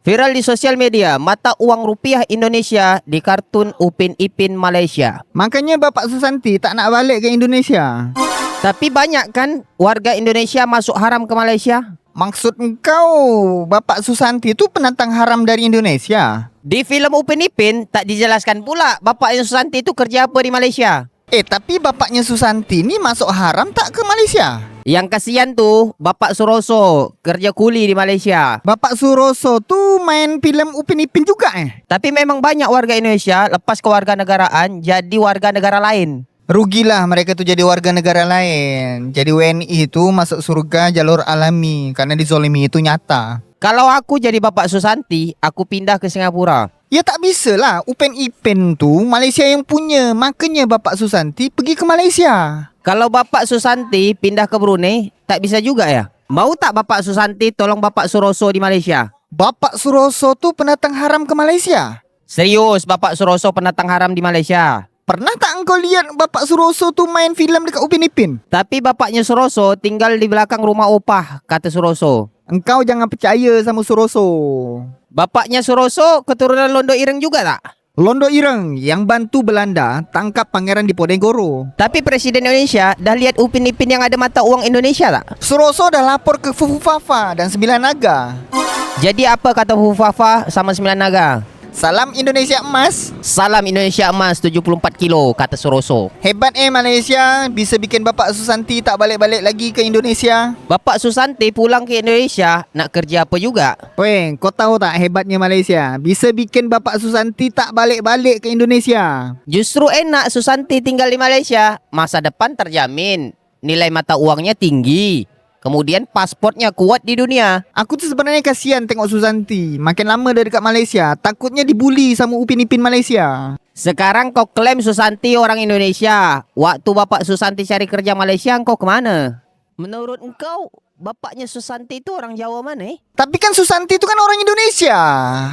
Viral di sosial media, mata uang rupiah Indonesia di kartun Upin Ipin Malaysia. Makanya Bapak Susanti tak nak balik ke Indonesia. Tapi banyak kan warga Indonesia masuk haram ke Malaysia? Maksud engkau Bapak Susanti tu penantang haram dari Indonesia? Di filem Upin Ipin tak dijelaskan pula bapaknya Susanti itu kerja apa di Malaysia. Tapi bapaknya Susanti ni masuk haram tak ke Malaysia? Yang kasihan tu Bapak Suroso, kerja kuli di Malaysia. Bapak Suroso tu main filem Upin Ipin juga Tapi memang banyak warga Indonesia lepas kewarganegaraan jadi warga negara lain. Rugilah mereka tu jadi warga negara lain. Jadi WNI tu masuk surga jalur alami karena dizolimi itu nyata. Kalau aku jadi Bapak Susanti, aku pindah ke Singapura. Ya tak bisa lah, Upin Ipin tu Malaysia yang punya. Makanya Bapak Susanti pergi ke Malaysia. Kalau Bapak Susanti pindah ke Brunei, tak bisa juga ya? Mau tak Bapak Susanti tolong Bapak Suroso di Malaysia? Bapak Suroso tu pendatang haram ke Malaysia? Serius, Bapak Suroso pendatang haram di Malaysia. Pernah tak engkau lihat Bapak Suroso tu main filem dekat Upin Ipin? Tapi bapaknya Suroso tinggal di belakang rumah opah, kata Suroso. Engkau jangan percaya sama Suroso. Bapaknya Suroso keturunan Londo Ireng juga tak? Londo Ireng yang bantu Belanda tangkap Pangeran Diponegoro. Tapi Presiden Indonesia dah lihat Upin Ipin yang ada mata uang Indonesia tak? Suroso dah lapor ke Fufu Fafa dan Sembilan Naga. Jadi apa kata Fufu Fafa sama Sembilan Naga? Salam Indonesia emas. Salam Indonesia emas 74 kilo, kata Suroso. Hebat Malaysia, bisa bikin Bapak Susanti tak balik-balik lagi ke Indonesia. Bapak Susanti pulang ke Indonesia nak kerja apa juga? Weh, kau tahu tak hebatnya Malaysia? Bisa bikin Bapak Susanti tak balik-balik ke Indonesia. Justru enak Susanti tinggal di Malaysia. Masa depan terjamin. Nilai mata uangnya tinggi. Kemudian pasportnya kuat di dunia. Aku tu sebenarnya kasihan tengok Susanti. Makin lama dia dekat Malaysia, takutnya dibuli sama Upin Ipin Malaysia. Sekarang kau klaim Susanti orang Indonesia. Waktu Bapak Susanti cari kerja Malaysia, kau kemana? Menurut engkau, bapaknya Susanti itu orang Jawa mana? Tapi kan Susanti itu kan orang Indonesia.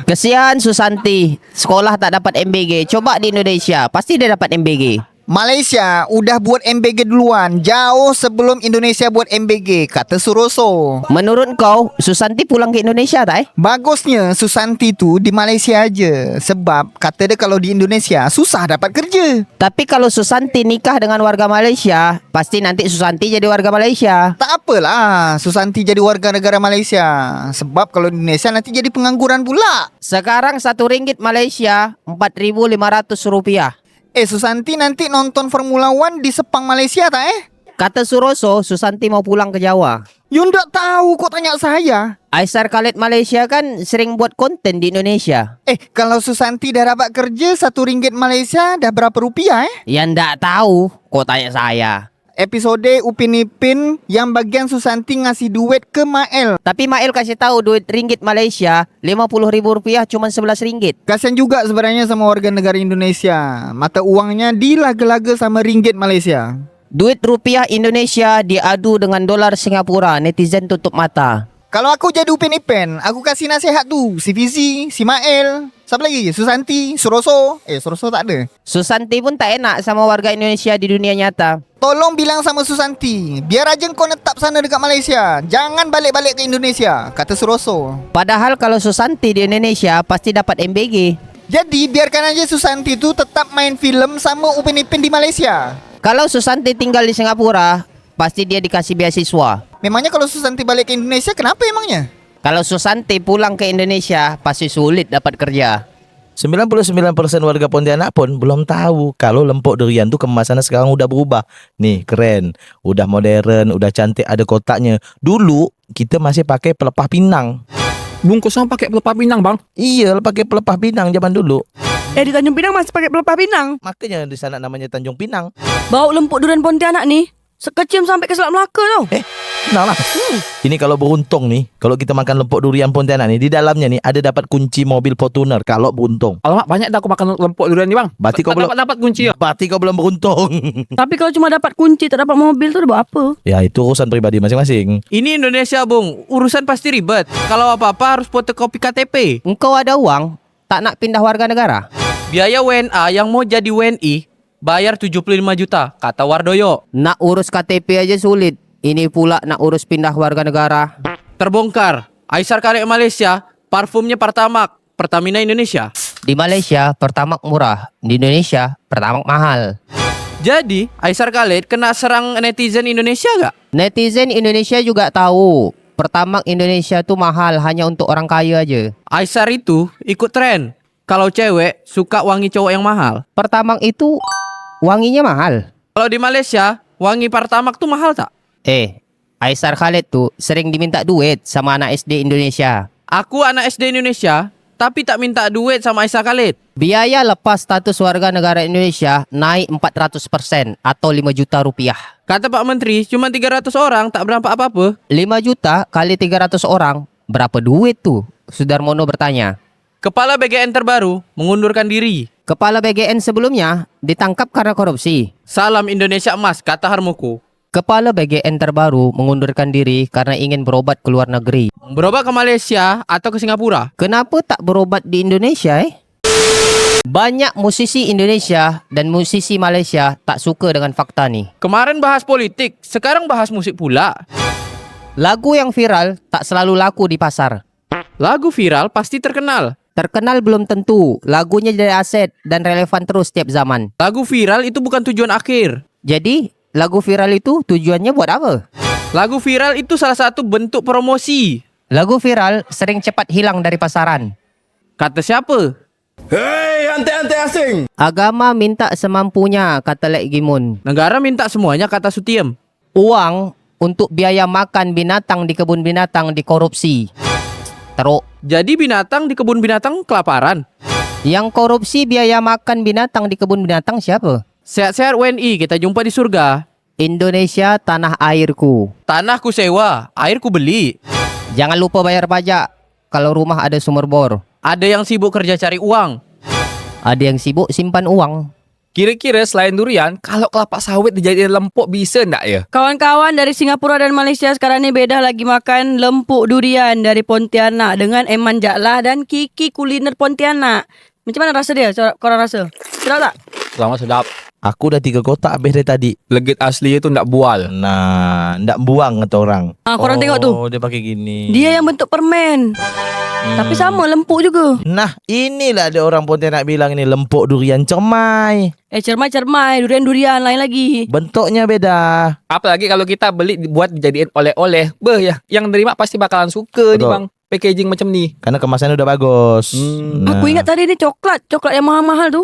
Kesian Susanti, sekolah tak dapat MBG. Coba di Indonesia, pasti dia dapat MBG. Malaysia udah buat MBG duluan, jauh sebelum Indonesia buat MBG, kata Suroso. Menurut kau, Susanti pulang ke Indonesia tak? Bagusnya Susanti tu di Malaysia aja. Sebab kata dia kalau di Indonesia susah dapat kerja. Tapi kalau Susanti nikah dengan warga Malaysia, pasti nanti Susanti jadi warga Malaysia. Tak apalah Susanti jadi warga negara Malaysia. Sebab kalau di Indonesia nanti jadi pengangguran pula. Sekarang RM1 Malaysia Rp4.500. Susanti nanti nonton Formula One di Sepang Malaysia tak Kata Suroso, Susanti mau pulang ke Jawa. You ndak tahu kok tanya saya. Aisar Khalid Malaysia kan sering buat konten di Indonesia. Kalau Susanti dah dapat kerja RM1 Malaysia dah berapa rupiah Ya ndak tahu, kok tanya saya. Episode Upin Ipin yang bagian Susanti ngasih duit ke Mael. Tapi Mael kasih tahu duit ringgit Malaysia Rp50.000 cuma RM11. Kasian juga sebenarnya sama warga negara Indonesia. Mata uangnya dilaga-laga sama ringgit Malaysia. Duit rupiah Indonesia diadu dengan dolar Singapura. Netizen tutup mata. Kalau aku jadi Upin Ipin, aku kasih nasihat tu si Fizi, si Mael, siapa lagi? Susanti, Suroso. Suroso tak ada. Susanti pun tak enak sama warga Indonesia di dunia nyata. Tolong bilang sama Susanti, biar aja kau netap sana dekat Malaysia. Jangan balik-balik ke Indonesia, kata Suroso. Padahal kalau Susanti di Indonesia pasti dapat MBG. Jadi biarkan aja Susanti tu tetap main filem sama Upin Ipin di Malaysia. Kalau Susanti tinggal di Singapura, pasti dia dikasih beasiswa. Memangnya kalau Susanti balik ke Indonesia, kenapa emangnya? Kalau Susanti pulang ke Indonesia, pasti sulit dapat kerja. 99% warga Pontianak pun belum tahu kalau lempok durian tu kemasannya sekarang udah berubah. Nih, keren. Udah modern, udah cantik, ada kotaknya. Dulu, kita masih pakai pelepah pinang. Bungkusnya pakai pelepah pinang, bang? Iya, pakai pelepah pinang zaman dulu. Di Tanjung Pinang masih pakai pelepah pinang. Makanya di sana namanya Tanjung Pinang. Bau lempuk durian Pontianak nih sekecium sampai ke Selat Melaka tau. Kenal lah. Ini kalau beruntung nih, kalau kita makan lempok durian Pontianak nih, di dalamnya nih ada dapat kunci mobil Fortuner kalau beruntung. Alamak, banyak dah aku makan lempok durian ni, bang. Berarti kau belum dapat kunci ya? Berarti kau belum beruntung. Tapi kalau cuma dapat kunci tak dapat mobil tu buat apa? Ya, itu urusan pribadi masing-masing. Ini Indonesia, Bung. Urusan pasti ribet. Kalau apa-apa harus fotokopi KTP. Engkau ada uang, tak nak pindah warga negara? Biaya WNA yang mau jadi WNI bayar 75 juta, kata Wardoyo. Nak urus KTP aja sulit. Ini pula nak urus pindah warga negara. Terbongkar. Aisar Khalid Malaysia Parfumnya Pertamax, Pertamina Indonesia. Di Malaysia Pertamax murah, di Indonesia Pertamax mahal. Jadi, Aisar Khalid kena serang netizen Indonesia gak? Netizen Indonesia juga tahu Pertamax Indonesia tuh mahal hanya untuk orang kaya aja. Aisar itu ikut tren. Kalau cewek suka wangi cowok yang mahal. Pertamax itu wanginya mahal. Kalau di Malaysia, wangi Pertamax tuh mahal tak? Aisar Khalid tuh sering diminta duit sama anak SD Indonesia. Aku anak SD Indonesia, tapi tak minta duit sama Aisar Khalid. Biaya lepas status warga negara Indonesia naik 400% atau 5 juta rupiah. Kata Pak Menteri, cuma 300 orang tak berdampak apa-apa. 5 juta kali 300 orang, berapa duit tuh? Sudarmono bertanya. Kepala BGN terbaru mengundurkan diri. Kepala BGN sebelumnya ditangkap karena korupsi. Salam Indonesia Emas, kata Harmoko. Kepala BGN terbaru mengundurkan diri karena ingin berobat ke luar negeri. Berobat ke Malaysia atau ke Singapura? Kenapa tak berobat di Indonesia Banyak musisi Indonesia dan musisi Malaysia tak suka dengan fakta nih. Kemarin bahas politik, sekarang bahas musik pula. Lagu yang viral tak selalu laku di pasar. Lagu viral pasti terkenal. Terkenal belum tentu, lagunya jadi aset dan relevan terus setiap zaman. Lagu viral itu bukan tujuan akhir. Jadi, lagu viral itu tujuannya buat apa? Lagu viral itu salah satu bentuk promosi. Lagu viral sering cepat hilang dari pasaran. Kata siapa? Agama minta semampunya, kata Lek Gimun. Negara minta semuanya, kata Sutiem. Uang untuk biaya makan binatang di kebun binatang dikorupsi. Teruk. Jadi binatang di kebun binatang kelaparan. Yang korupsi biaya makan binatang di kebun binatang siapa? Sehat-sehat WNI, kita jumpa di surga. Indonesia tanah airku. Tanahku sewa, airku beli. Jangan lupa bayar pajak kalau rumah ada sumur bor. Ada yang sibuk kerja cari uang. Ada yang sibuk simpan uang. Kira-kira selain durian, kalau kelapa sawit dijadiin lempuk bisa ndak ya? Kawan-kawan dari Singapura dan Malaysia sekarang ni bedah lagi makan lempuk durian dari Pontianak dengan Eman Jaklah dan Kiki Kuliner Pontianak. Macam mana rasa dia? Korang rasa? Sedap tak? Lama sedap. Aku dah 3 kotak habis dari tadi. Legit asli itu ndak bual. Nah, ndak buang kata orang. Korang tengok tu. Oh, dia pakai gini. Dia yang bentuk permen. Tapi sama lempuk juga. Nah, inilah ada orang Pontianak bilang ini lempuk durian cermai. Cermai-cermai, durian-durian lain lagi. Bentuknya beda. Apalagi kalau kita beli buat dijadiin oleh-oleh. Ya, yang nerima pasti bakalan suka nih Betul. bang. Packaging macam ni. Karena kemasannya udah bagus. Aku ingat tadi ni coklat yang mahal-mahal tu.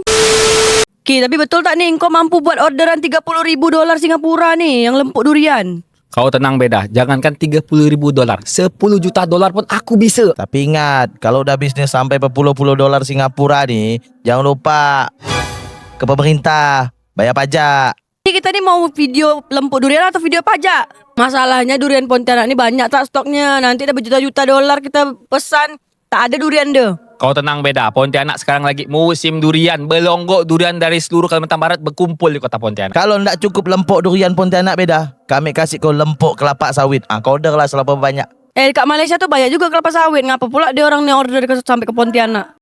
Okay, tapi betul tak ni kau mampu buat orderan $30,000 Singapura ni yang lempuk durian? Kau tenang beda. Jangankan $30,000, $10 juta pun aku bisa. Tapi ingat, kalau udah bisnis sampai berpuluh-puluh dolar Singapura nih, jangan lupa ke pemerintah bayar pajak. Ni kita ni mau video lempuk durian atau video pajak? Masalahnya durian Pontianak ni banyak tak stoknya. Nanti dah berjuta-juta dolar kita pesan, tak ada durian dia. Kau tenang beda. Pontianak sekarang lagi musim durian. Belonggok durian dari seluruh Kalimantan Barat berkumpul di kota Pontianak. Kalau ndak cukup lempuk durian Pontianak beda, kami kasih kau lempuk kelapa sawit. Kau order lah selapa banyak. Dekat Malaysia tu banyak juga kelapa sawit. Ngapa pula dia orang ni order sampai ke Pontianak?